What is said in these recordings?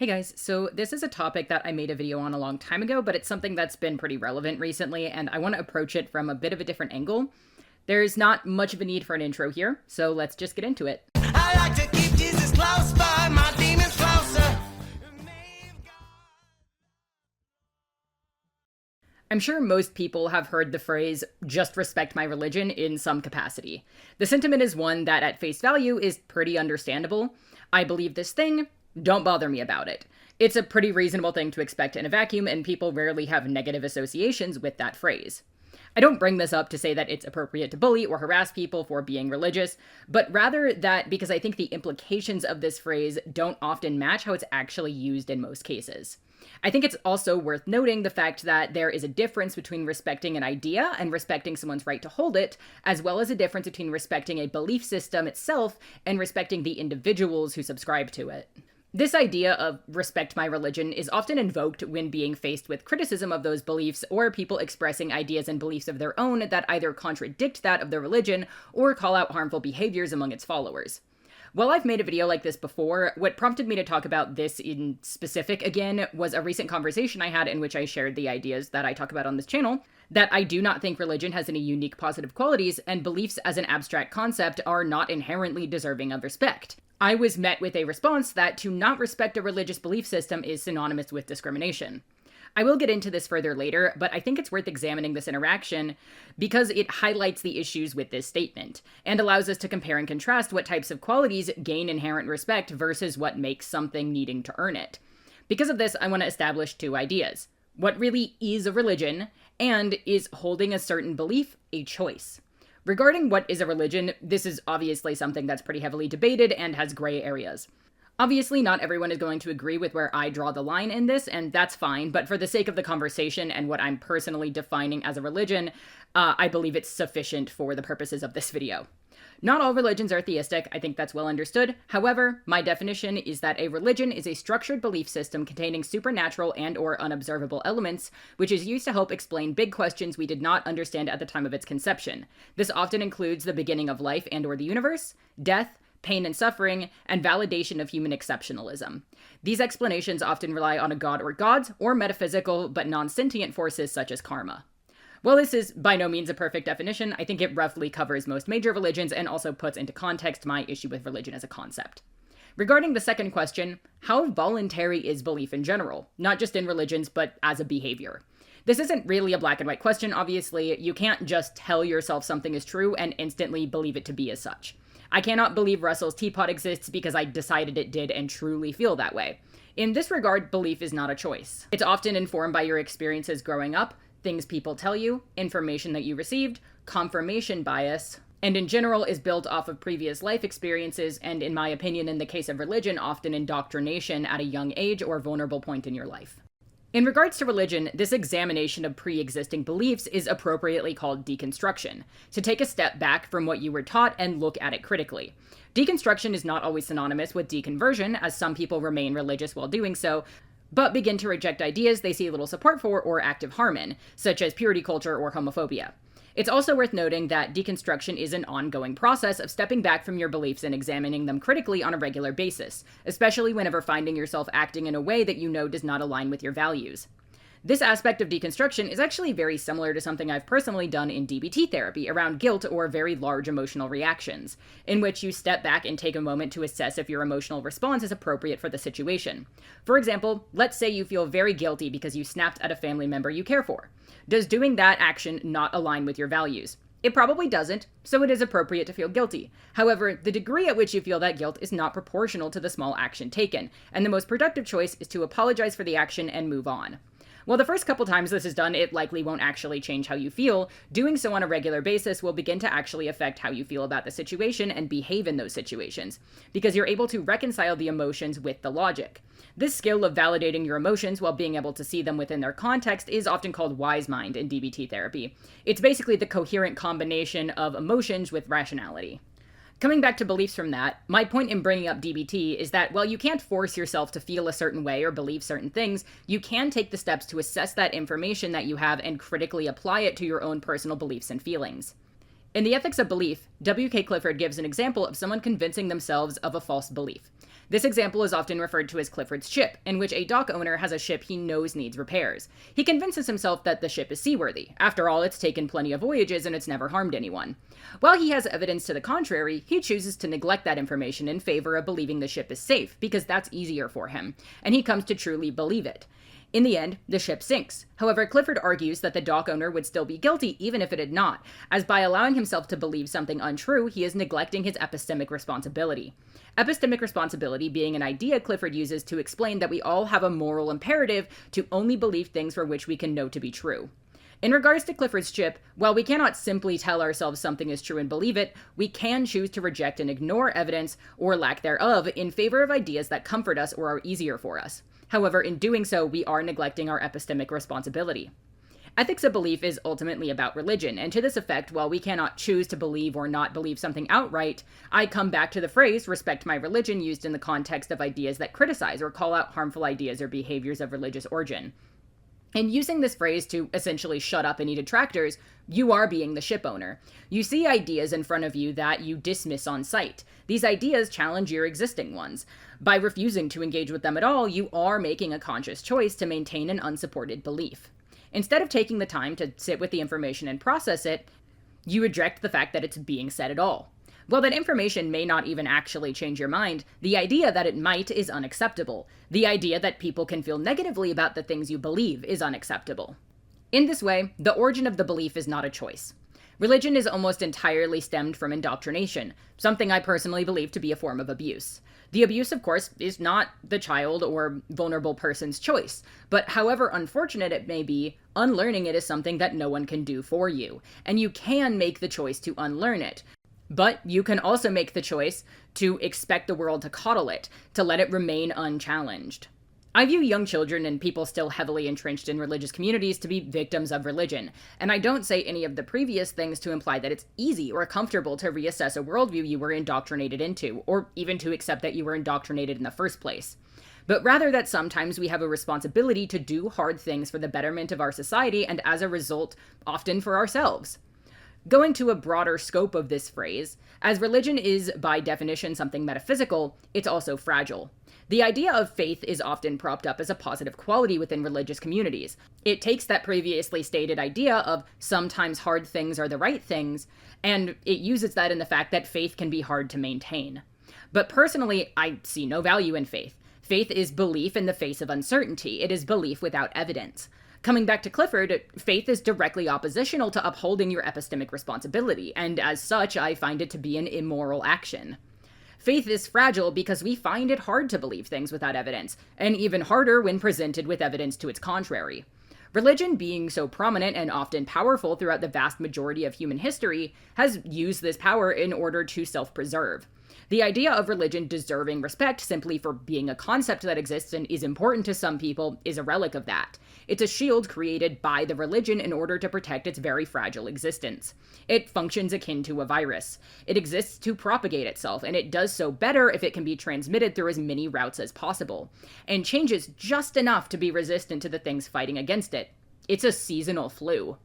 Hey guys, so this is a topic that I made a video on a long time ago, but it's something that's been pretty relevant recently, and I want to approach it from a bit of a different angle. There's not much of a need for an intro here, so let's just get into it. I like to keep Jesus close, but my demons closer. I'm sure most people have heard the phrase, just respect my religion, in some capacity. The sentiment is one that at face value is pretty understandable. I believe this thing, don't bother me about it. It's a pretty reasonable thing to expect in a vacuum, and people rarely have negative associations with that phrase. I don't bring this up to say that it's appropriate to bully or harass people for being religious, but rather that because I think the implications of this phrase don't often match how it's actually used in most cases. I think it's also worth noting the fact that there is a difference between respecting an idea and respecting someone's right to hold it, as well as a difference between respecting a belief system itself and respecting the individuals who subscribe to it. This idea of respect my religion is often invoked when being faced with criticism of those beliefs or people expressing ideas and beliefs of their own that either contradict that of their religion or call out harmful behaviors among its followers. While I've made a video like this before, what prompted me to talk about this in specific again was a recent conversation I had in which I shared the ideas that I talk about on this channel, that I do not think religion has any unique positive qualities, and beliefs as an abstract concept are not inherently deserving of respect. I was met with a response that to not respect a religious belief system is synonymous with discrimination. I will get into this further later, but I think it's worth examining this interaction because it highlights the issues with this statement and allows us to compare and contrast what types of qualities gain inherent respect versus what makes something needing to earn it. Because of this, I want to establish two ideas. What really is a religion, and is holding a certain belief a choice? Regarding what is a religion, this is obviously something that's pretty heavily debated and has gray areas. Obviously, not everyone is going to agree with where I draw the line in this, and that's fine, but for the sake of the conversation and what I'm personally defining as a religion, I believe it's sufficient for the purposes of this video. Not all religions are theistic, I think that's well understood. However, my definition is that a religion is a structured belief system containing supernatural and/or unobservable elements, which is used to help explain big questions we did not understand at the time of its conception. This often includes the beginning of life and/or the universe, death, pain and suffering, and validation of human exceptionalism. These explanations often rely on a god or gods, or metaphysical but non-sentient forces such as karma. While this is by no means a perfect definition, I think it roughly covers most major religions and also puts into context my issue with religion as a concept. Regarding the second question, how voluntary is belief in general? Not just in religions, but as a behavior. This isn't really a black and white question, obviously. You can't just tell yourself something is true and instantly believe it to be as such. I cannot believe Russell's teapot exists because I decided it did and truly feel that way. In this regard, belief is not a choice. It's often informed by your experiences growing up, things people tell you, information that you received, confirmation bias, and in general is built off of previous life experiences and, in my opinion, in the case of religion, often indoctrination at a young age or vulnerable point in your life. In regards to religion, this examination of pre-existing beliefs is appropriately called deconstruction, to take a step back from what you were taught and look at it critically. Deconstruction is not always synonymous with deconversion, as some people remain religious while doing so, but begin to reject ideas they see little support for or active harm in, such as purity culture or homophobia. It's also worth noting that deconstruction is an ongoing process of stepping back from your beliefs and examining them critically on a regular basis, especially whenever finding yourself acting in a way that you know does not align with your values. This aspect of deconstruction is actually very similar to something I've personally done in DBT therapy around guilt or very large emotional reactions, in which you step back and take a moment to assess if your emotional response is appropriate for the situation. For example, let's say you feel very guilty because you snapped at a family member you care for. Does doing that action not align with your values? It probably doesn't, so it is appropriate to feel guilty. However, the degree at which you feel that guilt is not proportional to the small action taken, and the most productive choice is to apologize for the action and move on. While the first couple times this is done, it likely won't actually change how you feel, doing so on a regular basis will begin to actually affect how you feel about the situation and behave in those situations, because you're able to reconcile the emotions with the logic. This skill of validating your emotions while being able to see them within their context is often called wise mind in DBT therapy. It's basically the coherent combination of emotions with rationality. Coming back to beliefs from that, my point in bringing up DBT is that while you can't force yourself to feel a certain way or believe certain things, you can take the steps to assess that information that you have and critically apply it to your own personal beliefs and feelings. In The Ethics of Belief, W.K. Clifford gives an example of someone convincing themselves of a false belief. This example is often referred to as Clifford's Ship, in which a dock owner has a ship he knows needs repairs. He convinces himself that the ship is seaworthy. After all, it's taken plenty of voyages and it's never harmed anyone. While he has evidence to the contrary, he chooses to neglect that information in favor of believing the ship is safe, because that's easier for him, and he comes to truly believe it. In the end, the ship sinks. However, Clifford argues that the dock owner would still be guilty even if it had not, as by allowing himself to believe something untrue, he is neglecting his epistemic responsibility. Epistemic responsibility being an idea Clifford uses to explain that we all have a moral imperative to only believe things for which we can know to be true. In regards to Clifford's Ship, while we cannot simply tell ourselves something is true and believe it, we can choose to reject and ignore evidence, or lack thereof, in favor of ideas that comfort us or are easier for us. However, in doing so, we are neglecting our epistemic responsibility. Ethics of belief is ultimately about religion, and to this effect, while we cannot choose to believe or not believe something outright, I come back to the phrase, respect my religion, used in the context of ideas that criticize or call out harmful ideas or behaviors of religious origin. In using this phrase to essentially shut up any detractors, you are being the ship owner. You see ideas in front of you that you dismiss on sight. These ideas challenge your existing ones. By refusing to engage with them at all, you are making a conscious choice to maintain an unsupported belief. Instead of taking the time to sit with the information and process it, you reject the fact that it's being said at all. While that information may not even actually change your mind, the idea that it might is unacceptable. The idea that people can feel negatively about the things you believe is unacceptable. In this way, the origin of the belief is not a choice. Religion is almost entirely stemmed from indoctrination, something I personally believe to be a form of abuse. The abuse, of course, is not the child or vulnerable person's choice, but however unfortunate it may be, unlearning it is something that no one can do for you, and you can make the choice to unlearn it. But you can also make the choice to expect the world to coddle it, to let it remain unchallenged. I view young children and people still heavily entrenched in religious communities to be victims of religion, and I don't say any of the previous things to imply that it's easy or comfortable to reassess a worldview you were indoctrinated into, or even to accept that you were indoctrinated in the first place. But rather that sometimes we have a responsibility to do hard things for the betterment of our society, and as a result, often for ourselves. Going to a broader scope of this phrase, as religion is by definition something metaphysical, it's also fragile. The idea of faith is often propped up as a positive quality within religious communities. It takes that previously stated idea of sometimes hard things are the right things, and it uses that in the fact that faith can be hard to maintain. But personally, I see no value in faith. Faith is belief in the face of uncertainty. It is belief without evidence. Coming back to Clifford, faith is directly oppositional to upholding your epistemic responsibility, and as such, I find it to be an immoral action. Faith is fragile because we find it hard to believe things without evidence, and even harder when presented with evidence to its contrary. Religion, being so prominent and often powerful throughout the vast majority of human history, has used this power in order to self-preserve. The idea of religion deserving respect simply for being a concept that exists and is important to some people is a relic of that. It's a shield created by the religion in order to protect its very fragile existence. It functions akin to a virus. It exists to propagate itself, and it does so better if it can be transmitted through as many routes as possible, and changes just enough to be resistant to the things fighting against it. It's a seasonal flu.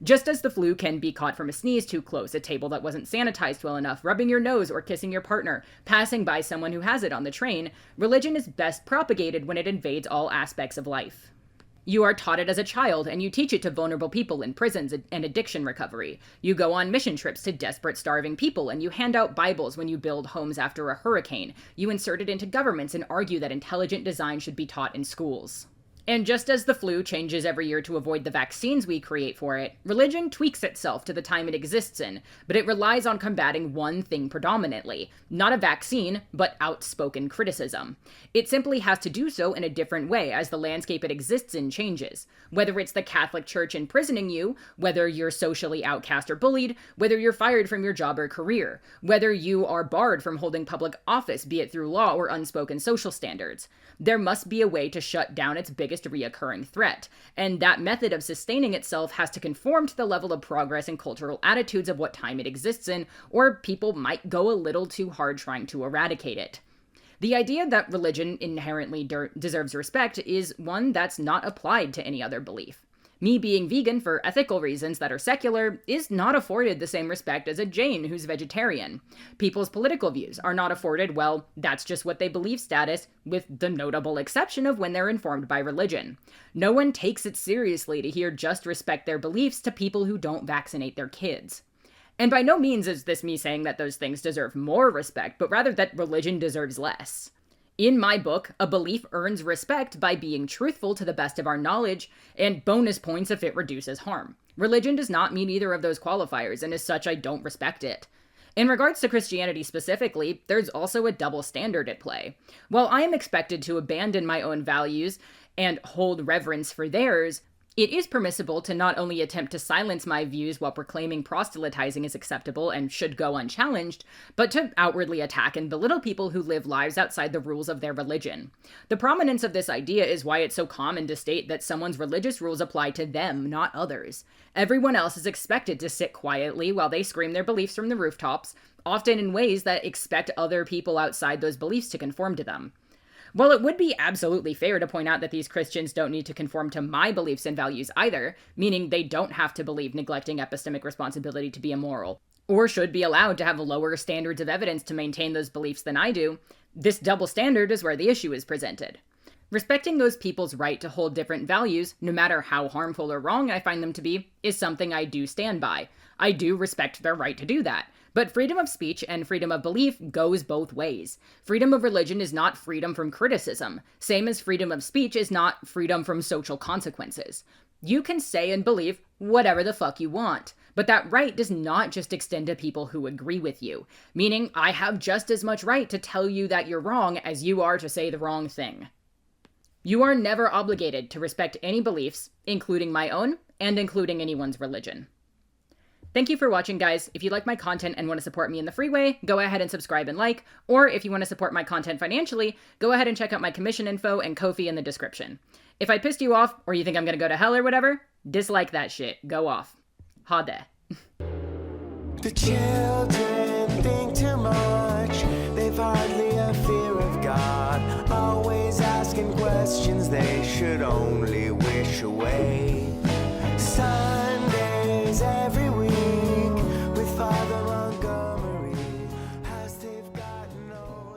Just as the flu can be caught from a sneeze too close, a table that wasn't sanitized well enough, rubbing your nose or kissing your partner, passing by someone who has it on the train, religion is best propagated when it invades all aspects of life. You are taught it as a child, and you teach it to vulnerable people in prisons and addiction recovery. You go on mission trips to desperate, starving people, and you hand out Bibles when you build homes after a hurricane. You insert it into governments and argue that intelligent design should be taught in schools. And just as the flu changes every year to avoid the vaccines we create for it, religion tweaks itself to the time it exists in, but it relies on combating one thing predominantly. Not a vaccine, but outspoken criticism. It simply has to do so in a different way as the landscape it exists in changes. Whether it's the Catholic Church imprisoning you, whether you're socially outcast or bullied, whether you're fired from your job or career, whether you are barred from holding public office, be it through law or unspoken social standards. There must be a way to shut down its biggest reoccurring threat, and that method of sustaining itself has to conform to the level of progress and cultural attitudes of what time it exists in, or people might go a little too hard trying to eradicate it. The idea that religion inherently deserves respect is one that's not applied to any other belief. Me being vegan for ethical reasons that are secular is not afforded the same respect as a Jain who's vegetarian. People's political views are not afforded, well, that's just what they believe status, with the notable exception of when they're informed by religion. No one takes it seriously to hear just respect their beliefs to people who don't vaccinate their kids. And by no means is this me saying that those things deserve more respect, but rather that religion deserves less. In my book, a belief earns respect by being truthful to the best of our knowledge, and bonus points if it reduces harm. Religion does not meet either of those qualifiers, and as such, I don't respect it. In regards to Christianity specifically, there's also a double standard at play. While I am expected to abandon my own values and hold reverence for theirs, it is permissible to not only attempt to silence my views while proclaiming proselytizing is acceptable and should go unchallenged, but to outwardly attack and belittle people who live lives outside the rules of their religion. The prominence of this idea is why it's so common to state that someone's religious rules apply to them, not others. Everyone else is expected to sit quietly while they scream their beliefs from the rooftops, often in ways that expect other people outside those beliefs to conform to them. While it would be absolutely fair to point out that these Christians don't need to conform to my beliefs and values either, meaning they don't have to believe neglecting epistemic responsibility to be immoral, or should be allowed to have lower standards of evidence to maintain those beliefs than I do, this double standard is where the issue is presented. Respecting those people's right to hold different values, no matter how harmful or wrong I find them to be, is something I do stand by. I do respect their right to do that. But freedom of speech and freedom of belief goes both ways. Freedom of religion is not freedom from criticism, same as freedom of speech is not freedom from social consequences. You can say and believe whatever the fuck you want, but that right does not just extend to people who agree with you, meaning I have just as much right to tell you that you're wrong as you are to say the wrong thing. You are never obligated to respect any beliefs, including my own, and including anyone's religion. Thank you for watching, guys. If you like my content and want to support me in the free way, go ahead and subscribe and like, or if you want to support my content financially, go ahead and check out my commission info and Ko-fi in the description. If I pissed you off, or you think I'm gonna go to hell or whatever, dislike that shit. Go off. Ha de. The children think too much. They've hardly a fear of God. Always asking questions they should only wish away. Sundays every